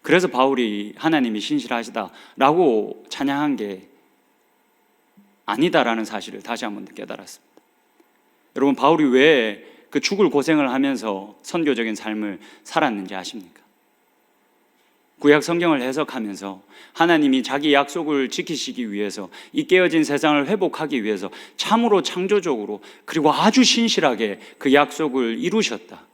그래서 바울이 하나님이 신실하시다라고 찬양한 게 아니다라는 사실을 다시 한번 깨달았습니다. 여러분, 바울이 왜 그 죽을 고생을 하면서 선교적인 삶을 살았는지 아십니까? 구약 성경을 해석하면서 하나님이 자기 약속을 지키시기 위해서, 이 깨어진 세상을 회복하기 위해서 참으로 창조적으로 그리고 아주 신실하게 그 약속을 이루셨다.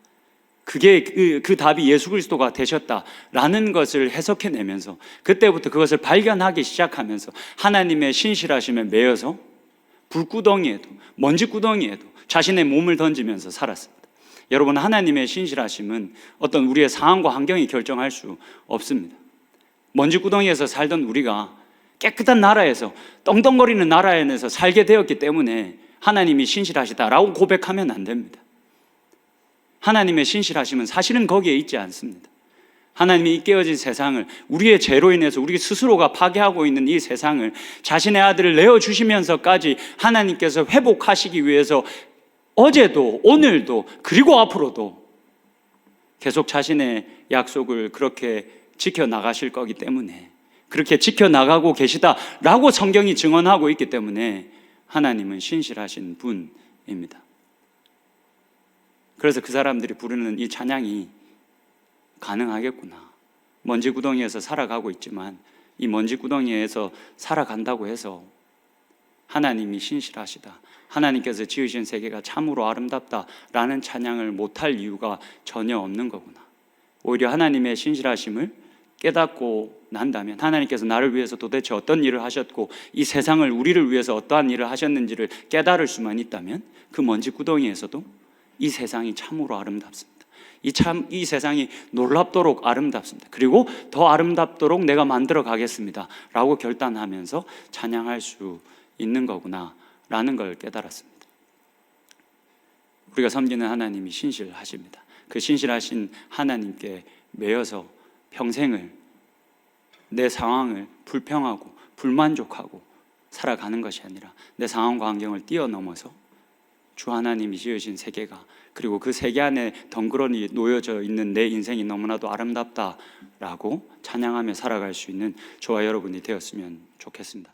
그게 그 답이 예수 그리스도가 되셨다라는 것을 해석해내면서, 그때부터 그것을 발견하기 시작하면서 하나님의 신실하심에 매여서 불구덩이에도 먼지구덩이에도 자신의 몸을 던지면서 살았습니다. 여러분, 하나님의 신실하심은 어떤 우리의 상황과 환경이 결정할 수 없습니다. 먼지구덩이에서 살던 우리가 깨끗한 나라에서, 떵떵거리는 나라에서 살게 되었기 때문에 하나님이 신실하시다라고 고백하면 안 됩니다. 하나님의 신실하심은 사실은 거기에 있지 않습니다. 하나님이 이 깨어진 세상을, 우리의 죄로 인해서 우리 스스로가 파괴하고 있는 이 세상을 자신의 아들을 내어주시면서까지 하나님께서 회복하시기 위해서 어제도 오늘도 그리고 앞으로도 계속 자신의 약속을 그렇게 지켜나가실 거기 때문에, 그렇게 지켜나가고 계시다라고 성경이 증언하고 있기 때문에 하나님은 신실하신 분입니다. 그래서 그 사람들이 부르는 이 찬양이 가능하겠구나. 먼지 구덩이에서 살아가고 있지만 이 먼지 구덩이에서 살아간다고 해서 하나님이 신실하시다, 하나님께서 지으신 세계가 참으로 아름답다라는 찬양을 못할 이유가 전혀 없는 거구나. 오히려 하나님의 신실하심을 깨닫고 난다면, 하나님께서 나를 위해서 도대체 어떤 일을 하셨고 이 세상을, 우리를 위해서 어떠한 일을 하셨는지를 깨달을 수만 있다면 그 먼지 구덩이에서도 이 세상이 참으로 아름답습니다. 이 세상이 놀랍도록 아름답습니다. 그리고 더 아름답도록 내가 만들어 가겠습니다 라고 결단하면서 찬양할 수 있는 거구나 라는 걸 깨달았습니다. 우리가 섬기는 하나님이 신실하십니다. 그 신실하신 하나님께 매여서 평생을, 내 상황을 불평하고 불만족하고 살아가는 것이 아니라 내 상황과 환경을 뛰어넘어서 주 하나님이 지으신 세계가, 그리고 그 세계 안에 덩그러니 놓여져 있는 내 인생이 너무나도 아름답다라고 찬양하며 살아갈 수 있는 저와 여러분이 되었으면 좋겠습니다.